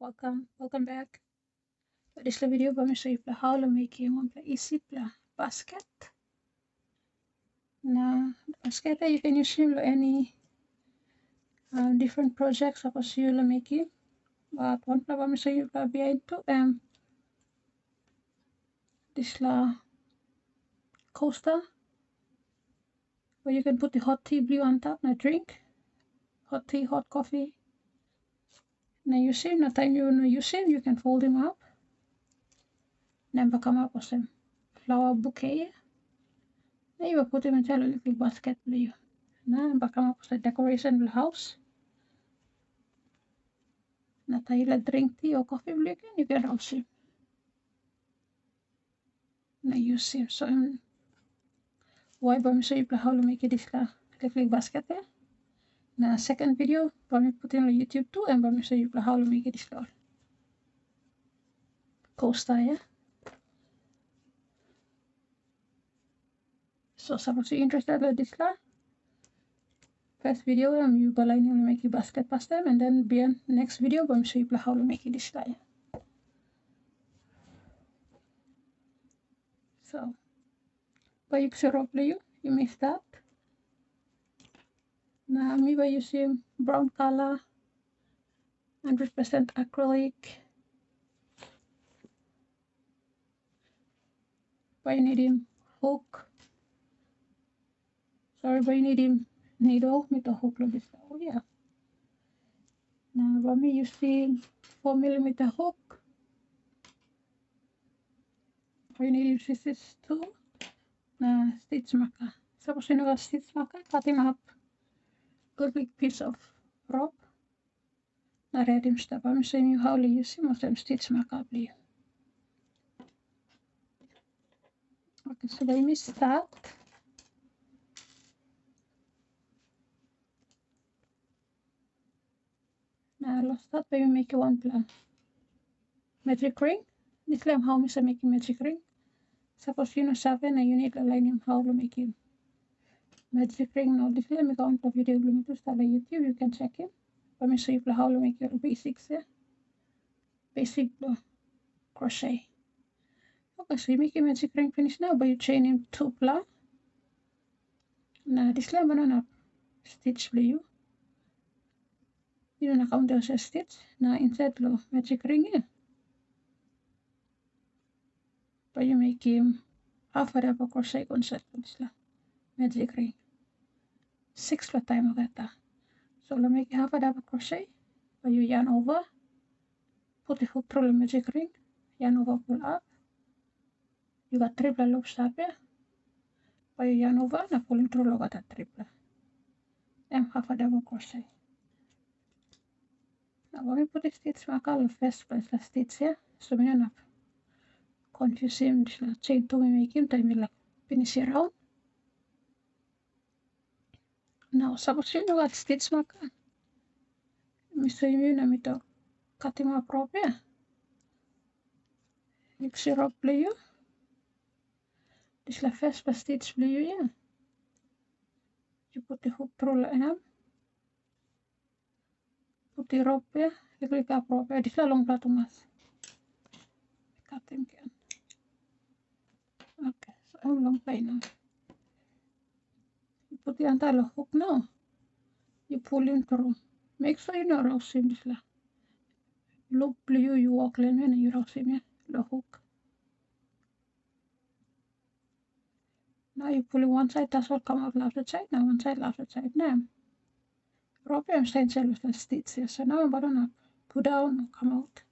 Welcome back. For this video, vamos a show you how to make one isipla basket. Now, basket you can use any different projects suppose you make it. But one pla vamos show you behind to this la coaster where you can put the hot tea blue on top. Now drink hot tea, hot coffee. Now usim. Now time you usim, you can fold them up. Then come up with some flower bouquet. Now you will put them into a little basket blue. Now come up with a decoration of the house. Now tayo drink tea or coffee blue you can also. Now use him. So why bami show you how to make this liklik basket ya. Now second video bami put in on YouTube too and bami show you how to make this coaster ya. So suppose you interested in this first video you lainim to make a basket past them and then beyond next video bami show you how to make this ya. So by you may start. Now me by using brown color 100% acrylic. By needing hook. Sorry, by needing needle with a hook like this. Oh yeah. Now by me using 4mm hook. By needing scissors too. Now stitch marker. Suppose you know a stitch marker, cutting up good big piece of rope. Now ready step. I'm showing you how to use him some stitch marker blue. Okay, so let me start. Now let's start by making one plan. Metric ring. This is how I'm making metric ring. Suppose you know 7 and you need a lainim how to make it. Metric ring. Now this is me count the video to start on YouTube. You can check it. Let me show you how to make your basics. Yeah? Basic crochet. Okay, so you make your metric ring finish now by you chaining 2 pla. Now this is banana stitch blue. You don't count those stitch. Now inside the metric ring here. But you make him half a double crochet concept this magic ring. 6 time of that. So let make half a double crochet. But you yarn over. Put the hook through the magic ring. Yarn over, pull up. You got triple loops up here. But you yarn over and pulling through look at that triple. And half a double crochet. Now when we put the stitch marker the first place the stitch here. So we don't confuse him. Chain to make him time we finish around. Now suppose you got stitch marker. Me show you na to cutting up rope here. You see rope blue. This is the first stitch blue here. You put the hook through the end. Put the rope here. You click up rope here. This is a long platumas. Cut him again. Okay, so I'm long play now. You put the entire hook now. You pull him through. Make sure you know rouse him this la. Loop blue you walk in and you rouse him the hook. Now you pull one side, that's what come out left side. Now one side, left side. Now rope I'm staying with the stitch here. So now I'm gonna put down, come out.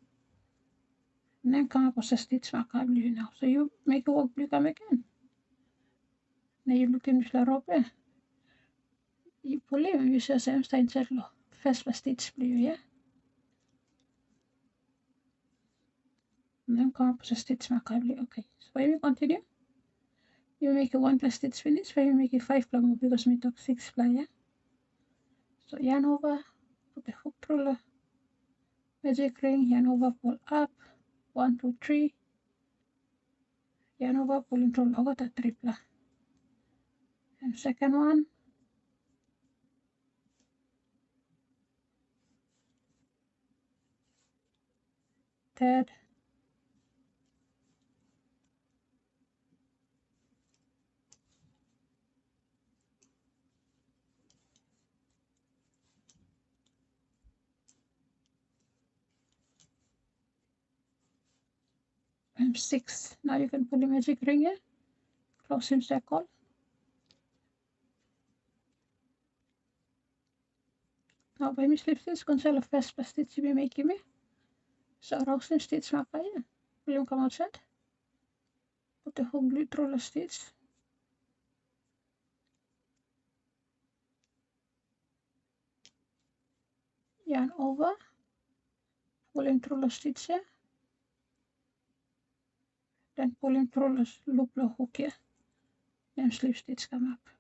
And then come up with a stitch marker blue now. So you make a work blue come again. Now you look in the rope here. You pull him and you see the same staying first stitch blue, yeah? And then come up with a stitch marker blue. Okay, so when we continue, you make a 1 plus stitch finish, when you make a 5 pla more because we took 6 pla, yeah? So yarn over, put the hook through the magic ring, yarn over, pull up, 1, 2, 3, yarn over, pulling through over the 3 pla. And second one, third, and 6. Now you can pull a magic ring here, close in circle. Nou, bij mijn slipstitch kon zelf best een stitchje mee maken mee. Zo, roos een stitch maken je. Wil je hem komen uitzetten? Put the hook glue through the stitch. Yarn over. Pull in through the stitch here. Then pull in through the loop the hook here. Then slip stitch come up.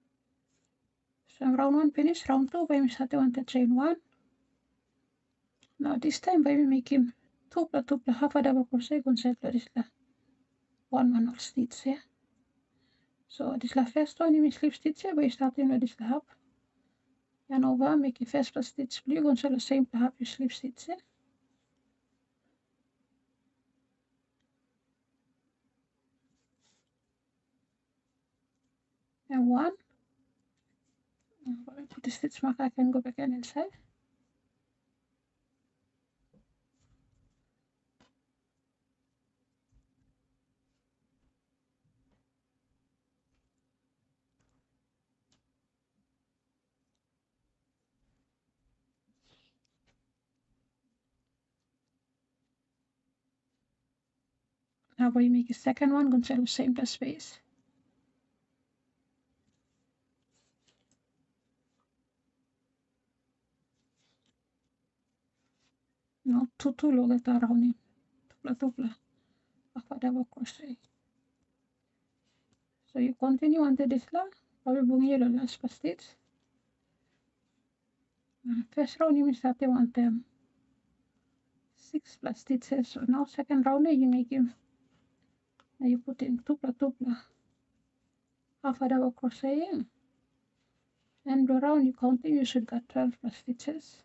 So round 1 finish, round 2 by me start on the chain 1. Now this time by me making tupla half a double crochet concept is la 1 stitch here. So this la first one you slip stitch here by starting with this la half. Yarn over, make your first stitch blue concept the same half you slip stitch here. And 1. Now I put the stitch mark, I can go back and inside. Now we make a second one, concept the same space. No, two look at around him. Tupla. Half a double crochet. So you continue until this la, probably bring you the last stitch. First round you start want 6 plus stitches. So now second round you make him. Now you put in tupla. Half a double crochet in. And the round you counting, you should get 12 plus stitches.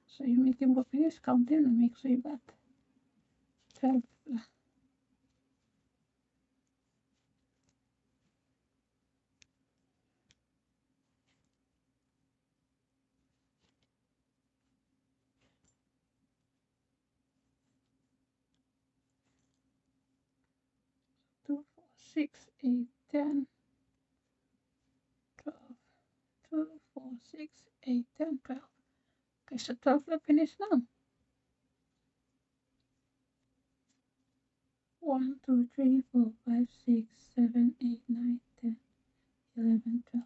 So you make him go finish counting and make sure you got 12. 2, 4, 6, 8, 10, 12. 2, 4, 6, 8, 10, 12. Okay, so 12 will finish now. 1, 2, 3, 4, 5, 6, 7, 8, 9, 10, 11, 12.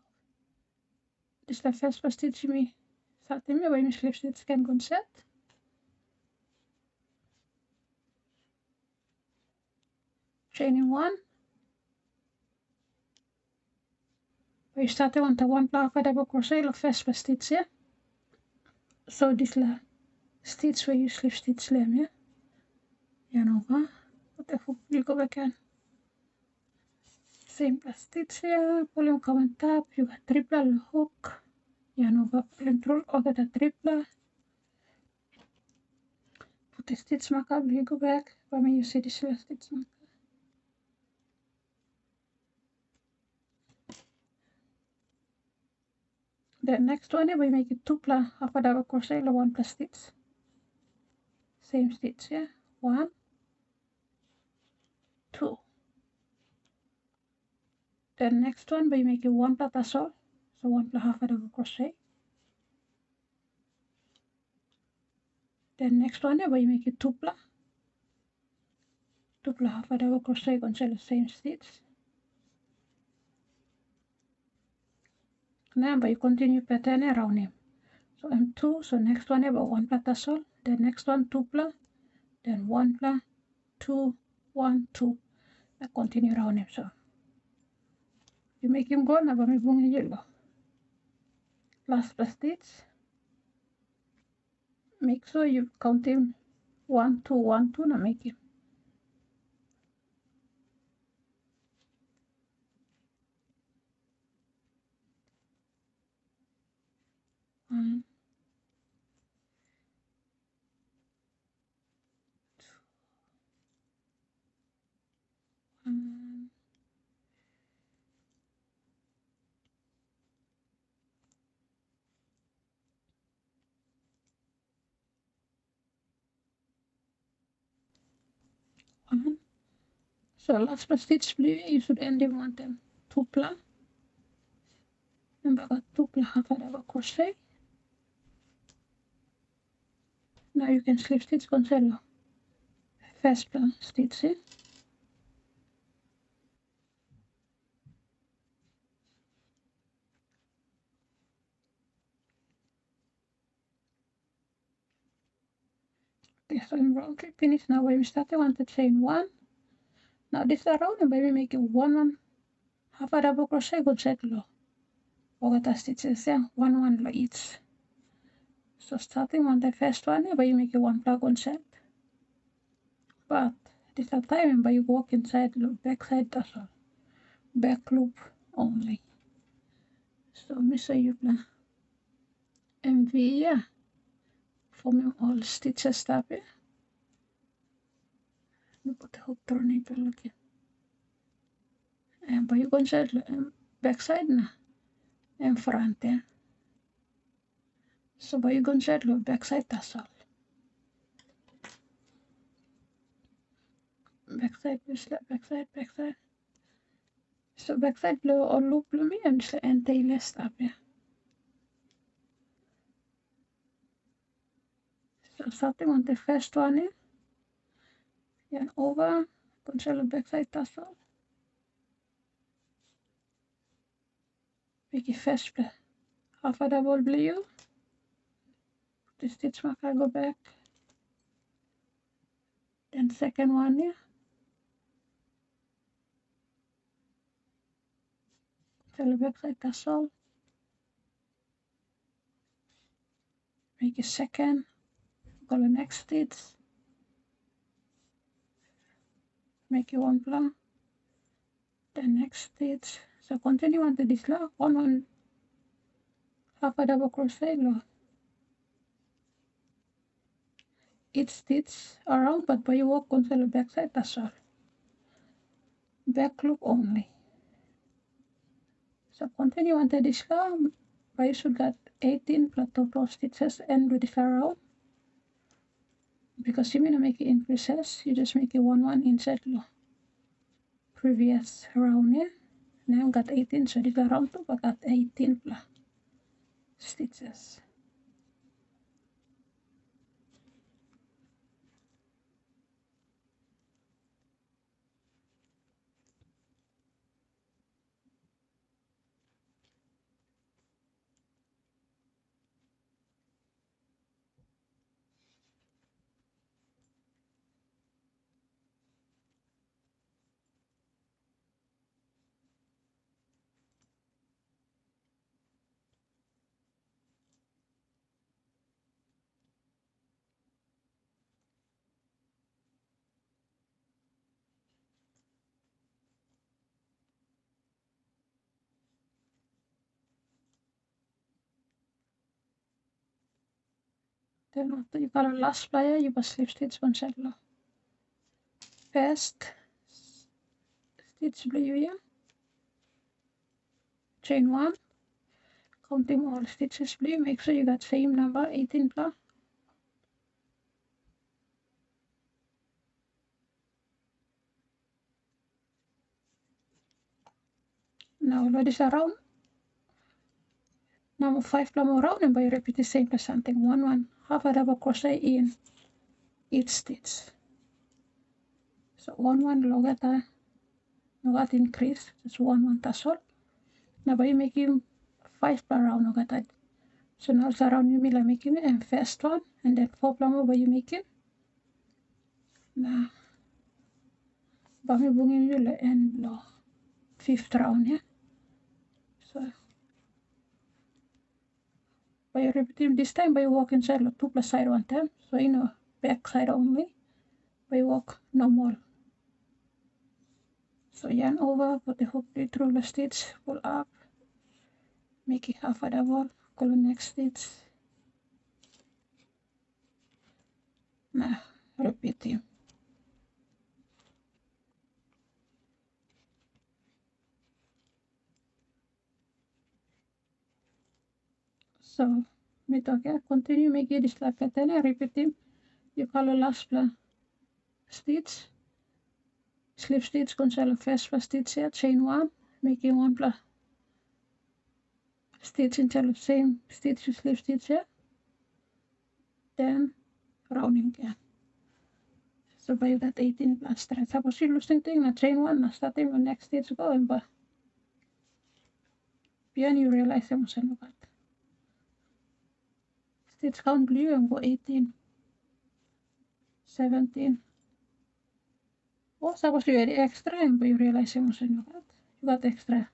Dus de first stitch me staat in waar je slip stitch kan concept. Chaining 1. We started on the 1 half a double crochet the first stitch here. So this la stitch where you slip stitch lem, yeah. Yarn over. Put the hook, you go back in. Same stitch here, pull him come on top, you got triple hook. Yarn over, pull him through, or get a triple. Put the stitch mark up, you go back. For me, you see this last stitch mark. The next one we make it tupla half a double crochet the 1 plus stitch. Same stitch, yeah. 1, 2. The next one we make it 1 plus tassel, so 1 plus half a double crochet. The next one we make it tupla half a double crochet until the same stitch. Now we continue pattern around him. So M2, so next one about 1 plus tassel, the next one tupla, then 1 plus 2, 1, 2. I continue around him. So you make him go now, but me bring yellow. Last plus stitch. Make sure you count him 1, 2, 1, 2. Now make him. So last plus stitch blue, you should end in one them tupla. And back tupla half a double crochet. Now you can slip stitch conceal first plan stitch in. Okay, so I'm round trip finished. Now when we start, I want to chain one. Now this around and we make it one half a double crochet go set low. Ogata stitches, yeah, one low each. So starting on the first one, but you make it one plug on set. But this time, but you walk inside loop, back side tassel, back loop only. So miss you plan MV, yeah, forming all stitches stop it. You put the hook turn it look. And but you go inside back side na and front, yeah. So but you go inside loop, back side tassel. Backside, backside. So backside blue or loop blue me and just anti stop, yeah. So starting on the first one, yeah. And over, control backside tassel. Make it first half a double blue. The stitch mark, I go back. Then second one, yeah. Control backside tassel. Make it second. Go to next stitch. Make it one plan. Then next stitch. So continue on to this low. One half a double crochet low. Each stitch around, but by you walk until the backside tassel. Back loop only. So continue until this low. But you should get 18 plus total stitches and do this around. Because you may not make it increases, you just make it one inside low. Previous round, yeah. Now I got 18, so this round 2, I got 18 plus stitches. Then after you got a last player, you must slip stitch one side low. First stitch blue here. Chain one. Counting all stitches blue, make sure you got same number 18 plus. Now load this around. Now 5 plus more round and by repeat the same plus something. One half a double crochet in each stitch. So one logata nogat increase, just one tassel. Now by making 5 plus round nogata. So now it's around you like making it and first one and then 4 plus more by you making. Now by me bungin you like end low 5th round, yeah. So by repeating this time by walk inside like 2 plus side one time. So you know back side only. By walk normal. So yarn over, put the hook through the stitch, pull up, make it half a double, go to next stitch. Now repeat it. So me okay, continue making this like pattern and repeat it. You color last stitch, slip stitch concealer first stitch here, chain 1, making 1 plus stitch into the same stitch with slip stitch here, then rounding again. So by that 18 plus thread. Suppose you're losing thing na chain 1 na starting the next stitch go and ba. Then you realize mo sa lukat. Stitch count blue and go 18, 17. Oh, suppose you add extra and you realize mo sa lukat. You got extra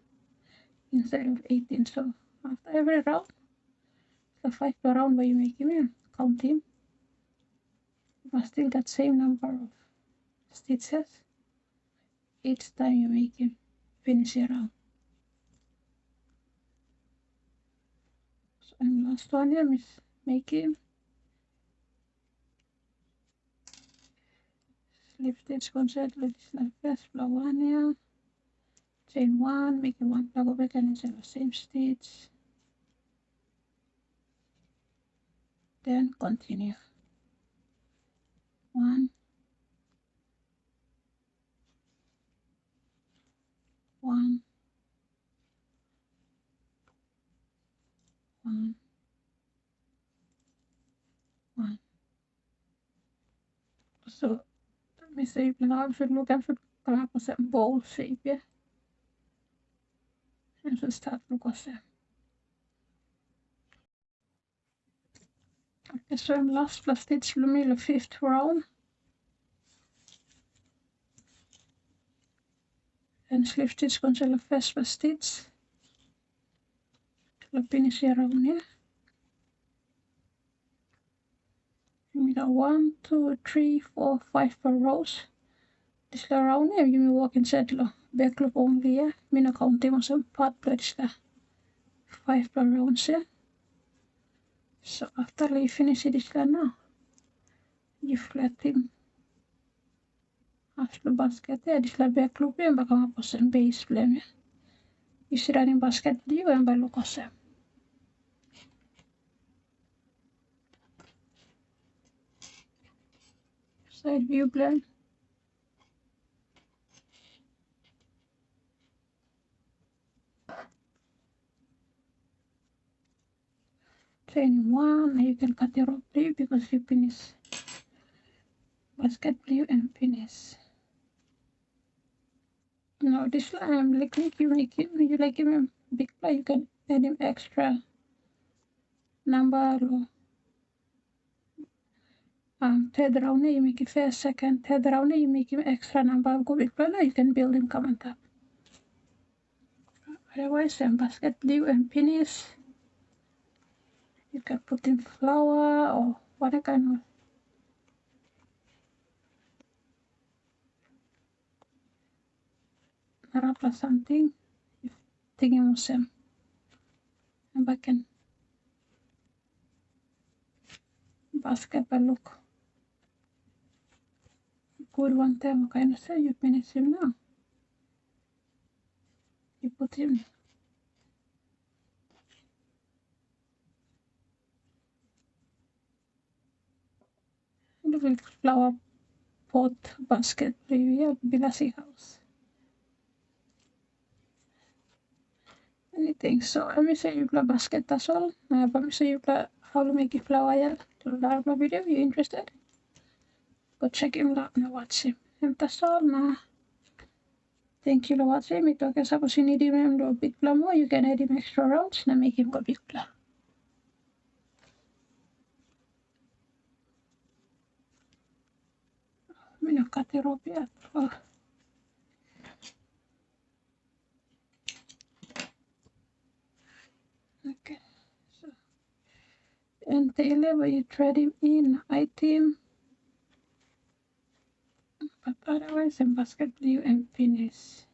instead of 18. So after every round, the 5 per round by you make him count him. You must still get same number of stitches each time you make him finish your round. So and last one here is making slip stitch concept like first blow 1 here, chain 1, making 1 plug over again inside the same stitch, then continue 1, 1, 1, 1. So let me see now I should look, I should come up with a bowl shape here. And so start look at them. Okay, so I'm last plus stitch me the 5th round. And slip stitch concealer first plus stitch. To finish here round here. We got 1, 2, 3, 4, 5 per rows. This la round here, you may walk inside the back loop only here. Me no count them some part but this la 5 per rounds here. So after you finish this la now, you flat him after the basket here. This la back loop here, baka mapos ang base flame here. You see that in basket view and by look at them. Side view blend. Chain 1, and you can cut your rope blue because you finish basket blue and finish. Now this liklik you make him, you like him bikpla, you can add him extra number third round you make it first, second, third round you make him extra number of go bikpla, you can build him come on top. Otherwise basket blue and finish. You can put in flower or what kind of narapla something if thinking usim and back in basket by look good one time kind of say you finish him now. You put him little flower pot basket here Bilasi house. Anything. So let me say you play basket as well. Let me say you play how to make a flower here. To the my video, you interested? Go check him out and watch him. And that's all now. Thank you for watching. Ito kaya suppose you need him do bikpla mo, you can add him extra rounds na make him go bikpla. I'm gonna cut the rope yet. Oh. Okay, so and tailor where you thread him in item, but otherwise in basket blue and finish.